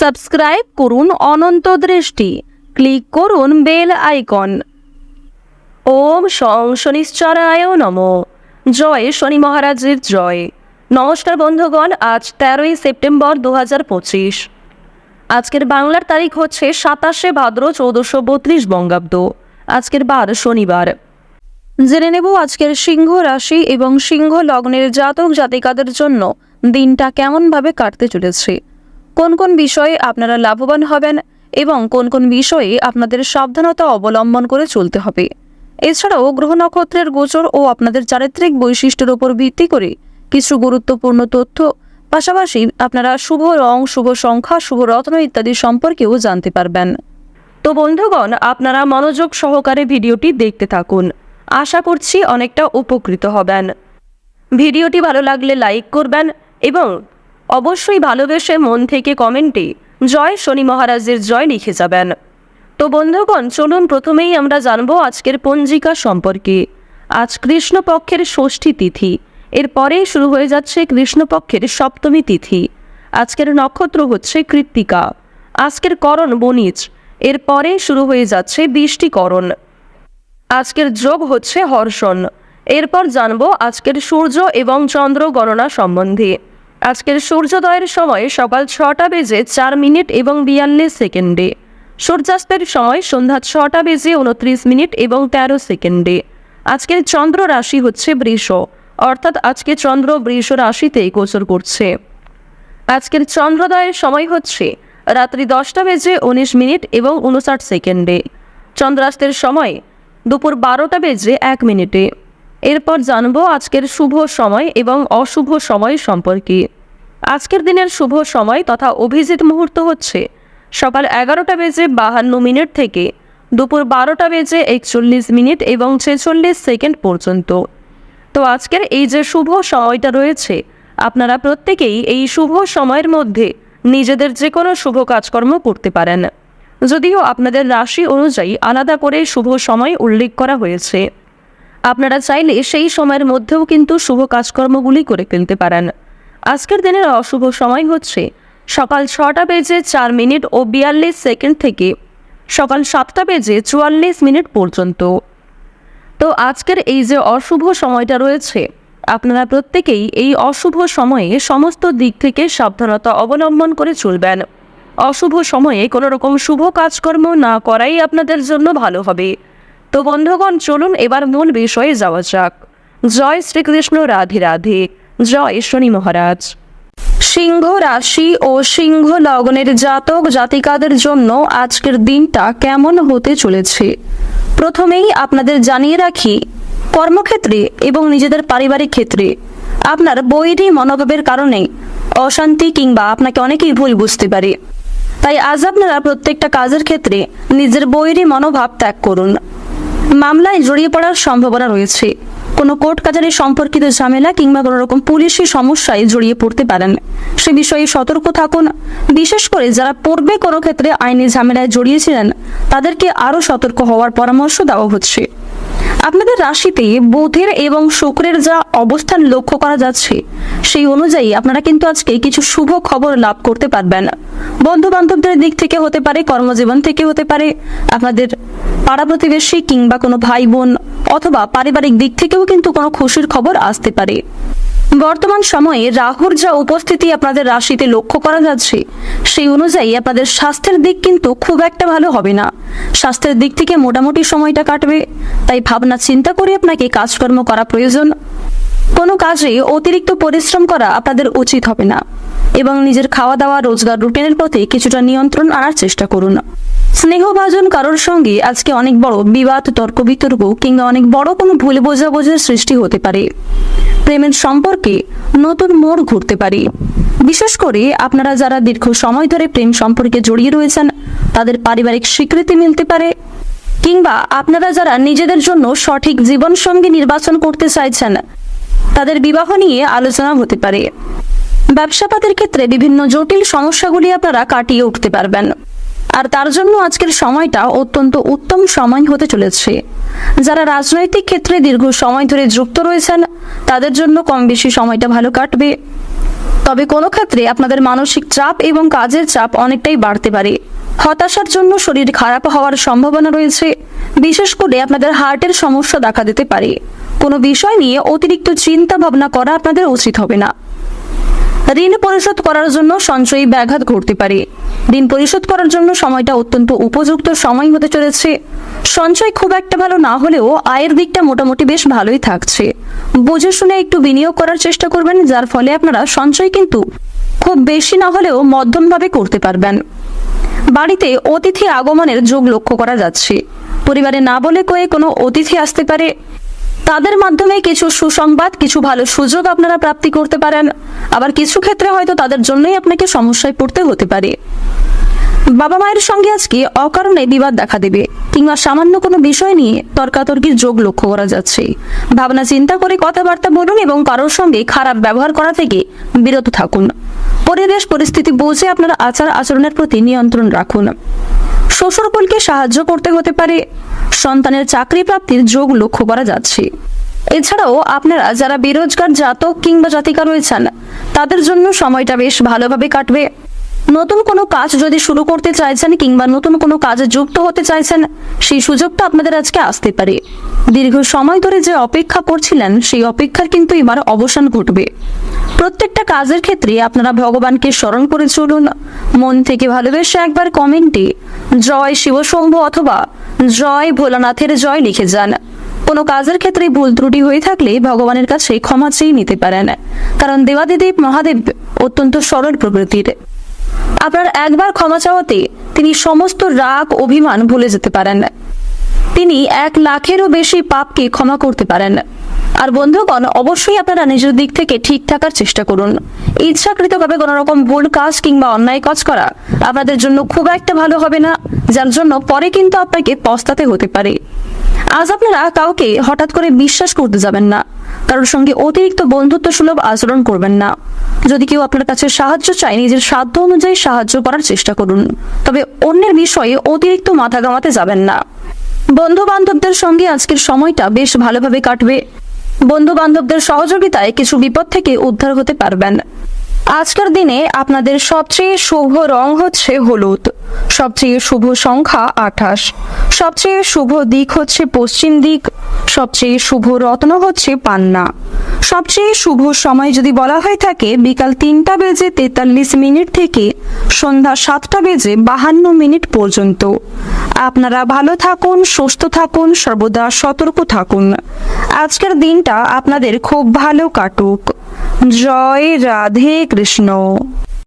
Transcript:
Subscribe করুন অনন্ত দৃষ্টি, click করুন বেল আইকন। ওম শং শনিশ্চরায় নমঃ। জয় শনি মহারাজের জয়। নমস্কার বন্ধুগণ, আজ 13ই সেপ্টেম্বর 2025। আজকের বাংলার তারিখ হচ্ছে 27শে ভাদ্র 1432 বঙ্গাব্দ। আজকের বার শনিবার। জেনে নেব আজকের সিংহ রাশি এবং সিংহ লগ্নের জাতক জাতিকাদের জন্য দিনটা কেমনভাবে কাটতে চলেছে, কোন কোন বিষয়ে আপনারা লাভবান হবেন এবং কোন কোন বিষয়ে আপনাদের সাবধানতা অবলম্বন করে চলতে হবে। এছাড়াও গ্রহ নক্ষত্রের গোচর ও আপনাদের চারিত্রিক বৈশিষ্ট্যের উপর ভিত্তি করে কিছু গুরুত্বপূর্ণ তথ্য, পাশাপাশি আপনারা শুভ রং, শুভ সংখ্যা, শুভ রত্ন ইত্যাদি সম্পর্কেও জানতে পারবেন। তো বন্ধুগণ, আপনারা মনোযোগ সহকারে ভিডিওটি দেখতে থাকুন। আশা করছি অনেকটা উপকৃত হবেন। ভিডিওটি ভালো লাগলে লাইক করবেন এবং অবশ্যই ভালোবেসে মন থেকে কমেন্টে জয় শনি মহারাজের জয় লিখে যাবেন। তো বন্ধুগণ, চলুন প্রথমেই আমরা জানবো আজকের পঞ্জিকা সম্পর্কে। আজ কৃষ্ণপক্ষের ষষ্ঠী তিথি, এরপরেই শুরু হয়ে যাচ্ছে কৃষ্ণপক্ষের সপ্তমী তিথি। আজকের নক্ষত্র হচ্ছে কৃত্তিকা। আজকের করণ বণিজ, এরপরে শুরু হয়ে যাচ্ছে বৃষ্টিকরণ। আজকের যোগ হচ্ছে হর্ষণ। এরপর জানবো আজকের সূর্য এবং চন্দ্র গণনা সম্বন্ধে। আজকের সূর্যোদয়ের সময় সকাল 6টা বেজে 4 মিনিট এবং 42 সেকেন্ডে। সূর্যাস্তের সময় সন্ধ্যা 6টা বেজে 29 মিনিট এবং 13 সেকেন্ডে। আজকের চন্দ্র রাশি হচ্ছে বৃষ, অর্থাৎ আজকে চন্দ্র বৃষ রাশিতে গোচর করছে। আজকের চন্দ্রোদয়ের সময় হচ্ছে রাত্রি 10টা বেজে 19 মিনিট এবং 59 সেকেন্ডে। চন্দ্রাস্তের সময় দুপুর 12টা বেজে 1 মিনিটে। এরপর জানবো আজকের শুভ সময় এবং অশুভ সময় সম্পর্কে। আজকের দিনের শুভ সময় তথা অভিজিৎ মুহূর্ত হচ্ছে সকাল 11টা বেজে 52 মিনিট থেকে দুপুর 12টা বেজে 41 মিনিট এবং 46 সেকেন্ড পর্যন্ত। তো আজকের এই যে শুভ সময়টা রয়েছে, আপনারা প্রত্যেকেই এই শুভ সময়ের মধ্যে নিজেদের যে কোনো শুভ কাজকর্ম করতে পারেন, যদিও আপনাদের রাশি অনুযায়ী আলাদা করে শুভ সময় উল্লেখ করা হয়েছে। আপনারা চাইলে সেই সময়ের মধ্যেও কিন্তু শুভ কাজকর্মগুলি করে ফেলতে পারেন। আজকের দিনের অশুভ সময় হচ্ছে সকাল 6টা বেজে 4 মিনিট ও 42 সেকেন্ড থেকে সকাল 7টা বেজে 44 মিনিট পর্যন্ত। তো আজকের এই যে অশুভ সময়টা রয়েছে, আপনারা প্রত্যেকেই এই অশুভ সময়ে সমস্ত দিক থেকে সাবধানতা অবলম্বন করে চলবেন। অশুভ সময়ে কোনো রকম শুভ কাজকর্ম না করাই আপনাদের জন্য ভালো হবে। তো বন্ধুগণ, চলুন এবার মূল বিষয়ে যাওয়া যাক। জয় শ্রীকৃষ্ণ, রাধে রাধে, জয় শনি মহারাজ। সিংহ রাশি ও সিংহ লগ্নের জাতক জাতিকাদের জন্য আজকের দিনটা কেমন হতে চলেছে প্রথমেই আপনাদের জানিয়ে রাখি, কর্মক্ষেত্রে এবং নিজেদের পারিবারিক ক্ষেত্রে আপনার বৈরী মনোভাবের কারণে অশান্তি কিংবা আপনাকে অনেকেই ভুল বুঝতে পারে। তাই আজ আপনারা প্রত্যেকটা কাজের ক্ষেত্রে নিজের বৈরী মনোভাব ত্যাগ করুন। মামলায় জড়িয়ে পড়ার সম্ভাবনা রয়েছে। কোনো কোর্ট কাছারি সম্পর্কিত ঝামেলা কিংবা কোনো রকম পুলিশি সমস্যায় জড়িয়ে পড়তে পারেন, সে বিষয়ে সতর্ক থাকুন। বিশেষ করে যারা পূর্বে কোনো ক্ষেত্রে আইনি ঝামেলায় জড়িয়েছিলেন, তাদেরকে আরও সতর্ক হওয়ার পরামর্শ দেওয়া হচ্ছে। আপনাদের রাশিতে বুধের এবং শুক্রের যা অবস্থান লক্ষ্য করা যাচ্ছে, সেই অনুযায়ী আপনারা কিন্তু আজকে কিছু শুভ খবর লাভ করতে পারবেন। বন্ধু বান্ধবদের দিক থেকে হতে পারে, কর্মজীবন থেকে হতে পারে, আপনাদের পাড়া প্রতিবেশী কিংবা কোনো ভাই বোন অথবা পারিবারিক দিক থেকেও কিন্তু কোনো খুশির খবর আসতে পারে। বর্তমান সময়ে রাহুর যা উপস্থিতি আপনাদের রাশিতে লক্ষ্য করা যাচ্ছে, সেই অনুযায়ী আপনাদের স্বাস্থ্যের দিক কিন্তু খুব একটা ভালো হবে না। স্বাস্থ্যের দিক থেকে মোটামুটি সময়টা কাটবে, তাই ভাবনা চিন্তা করে আপনাকে কাজকর্ম করা প্রয়োজন। কোনো কাজে অতিরিক্ত পরিশ্রম করা আপনাদের উচিত হবে না এবং নিজের খাওয়া দাওয়া, রোজগার রুটিনের প্রতি কিছুটা নিয়ন্ত্রণ আনার চেষ্টা করুন। স্নেহভাজন কারোর সঙ্গে আজকে অনেক বড় বিবাদ, তর্ক বিতর্ক কিংবা অনেক বড় কোনো ভুল বোঝাবুঝির সৃষ্টি হতে পারে। প্রেমের সম্পর্কে নতুন মোড় ঘুরতে পারে। বিশেষ করে আপনারা যারা দীর্ঘ সময় ধরে প্রেম সম্পর্কে জড়িয়ে রয়েছেন, তাদের পারিবারিক স্বীকৃতি মিলতে পারে, কিংবা আপনারা যারা নিজেদের জন্য সঠিক জীবনসঙ্গী নির্বাচন করতে চাইছেন, তাদের বিবাহ নিয়ে আলোচনা হতে পারে। ব্যবসাপাতের ক্ষেত্রে বিভিন্ন জটিল সমস্যাগুলি আপনারা কাটিয়ে উঠতে পারবেন, আর তার জন্য আজকের সময়টা অত্যন্ত উত্তম সময় হতে চলেছে। যারা রাজনৈতিক ক্ষেত্রে দীর্ঘ সময় ধরে যুক্ত রয়েছেন, তাদের জন্য কম বেশি সময়টা ভালো কাটবে। তবে কোনো ক্ষেত্রে আপনাদের মানসিক চাপ এবং কাজের চাপ অনেকটাই বাড়তে পারে। হতাশার জন্য শরীর খারাপ হওয়ার সম্ভাবনা রয়েছে। বিশেষ করে আপনাদের হার্টের সমস্যা দেখা দিতে পারে। কোনো বিষয় নিয়ে অতিরিক্ত চিন্তা ভাবনা করা আপনাদের উচিত হবে না। ঋণ পরিশোধ করার জন্য সঞ্চয়ী ব্যাঘাত ঘটতে পারে। ঋণ পরিশোধ করার জন্য সময়টা অত্যন্ত উপযুক্ত সময় হতে চলেছে। সঞ্চয় খুব একটা ভালো না হলেও আয়ের দিকটা মোটামুটি বেশ ভালোই থাকছে। বুঝে শুনে একটু বিনিয়োগ করার চেষ্টা করবেন, যার ফলে আপনারা সঞ্চয় কিন্তু খুব বেশি না হলেও মধ্যমভাবে করতে পারবেন। বাড়িতে অতিথি আগমনের যোগ লক্ষ্য করা যাচ্ছে। পরিবারে না বলে কয়ে কোনো অতিথি আসতে পারে। তাদের মাধ্যমে কিছু সুসংবাদ, কিছু ভালো সুযোগ আপনারা প্রাপ্তি করতে পারেন। আবার কিছু ক্ষেত্রে হয়তো তাদের জন্যই আপনাকে সমস্যায় পড়তে হতে পারে। বাবা মায়ের সঙ্গে আজকে অকারণে বিবাদ দেখা দেবে, কিংবা সামান্য কোনো বিষয় নিয়ে তর্কাতর্কির যোগ লক্ষ্য করা যাচ্ছে। ভাবনা চিন্তা করে কথাবার্তা বলুন এবং কারোর সঙ্গে খারাপ ব্যবহার করা থেকে বিরত থাকুন। পরিবেশ পরিস্থিতি বুঝে আপনারা আচার আচরণের প্রতি নিয়ন্ত্রণ রাখুন। শ্বশুরকুলকে সাহায্য করতে হতে পারে। সন্তানের চাকরি প্রাপ্তির যোগ লক্ষ্য করা যাচ্ছে। এছাড়াও আপনারা যারা বেরোজগার জাতক কিংবা জাতিকা রয়েছেন, তাদের জন্য সময়টা বেশ ভালোভাবে কাটবে। নতুন কোনো কাজ যদি শুরু করতে চাইছেন কিংবা নতুন কোনো কাজে যুক্ত হতে চাইছেন, সেই সুযোগটা আপনাদের আজকে আসতে পারে। দীর্ঘ সময় ধরে যে অপেক্ষা করছিলেন, সেই অপেক্ষার কিন্তু এবার অবসান ঘটবে। প্রত্যেকটা কাজের ক্ষেত্রে আপনারা ভগবানকে স্মরণ করে চলুন। মন থেকে ভালোবেসে একবার কমেন্টে জয় শিবশম্ভু অথবা জয় ভোলানাথের জয় লিখে যান। কোনো কাজের ক্ষেত্রে ভুল ত্রুটি হয়ে থাকলে ভগবানের কাছে ক্ষমা চেয়ে নিতে পারেন, কারণ দেবাদিদেব মহাদেব অত্যন্ত সরল প্রকৃতির। আপনার একবার ক্ষমা চাওয়াতে তিনি সমস্ত রাগ অভিমান ভুলে যেতে পারেন। তিনি 1 লাখেরও বেশি পাপকে ক্ষমা করতে পারেন। আর বন্ধুগণ, অবশ্যই আপনারা নিজের দিক থেকে ঠিক থাকার চেষ্টা করুন। ইচ্ছাকৃতভাবে কোনো রকম ভুল কাজ কিংবা অন্যায় কাজ করা আপনাদের জন্য খুব একটা ভালো হবে না, যার জন্য পরে কিন্তু আপনাকে পস্তাতে হতে পারে। আজ আপনারা কাউকে হঠাৎ করে বিশ্বাস করতে যাবেন না। কারোর সঙ্গে অতিরিক্ত বন্ধুত্ব সুলভ আচরণ করবেন না। যদি কেউ আপনার কাছে সাহায্য চায়, নিজের সাধ্য অনুযায়ী সাহায্য করার চেষ্টা করুন। তবে অন্যের বিষয়ে অতিরিক্ত মাথা ঘামাতে যাবেন না। বন্ধু বান্ধবদের সঙ্গে আজকের সময়টা বেশ ভালোভাবে কাটবে। বন্ধু বান্ধবদের সহযোগিতায় কিছু বিপদ থেকে উদ্ধার হতে পারবেন। আজকের দিনে আপনাদের সবচেয়ে শুভ রং হচ্ছে হলুদ, সবচেয়ে শুভ সংখ্যা 28, সবচেয়ে শুভ দিক হচ্ছে পশ্চিম দিক, সবচেয়ে শুভ রত্ন হচ্ছে পান্না। সবচেয়ে শুভ সময় যদি বলা হয়ে থাকে বিকাল 3:43 থেকে সন্ধ্যা 7:52 পর্যন্ত। আপনারা ভালো থাকুন, সুস্থ থাকুন, সর্বদা সতর্ক থাকুন। আজকের দিনটা আপনাদের খুব ভালো কাটুক। জয় রাধে কৃষ্ণ।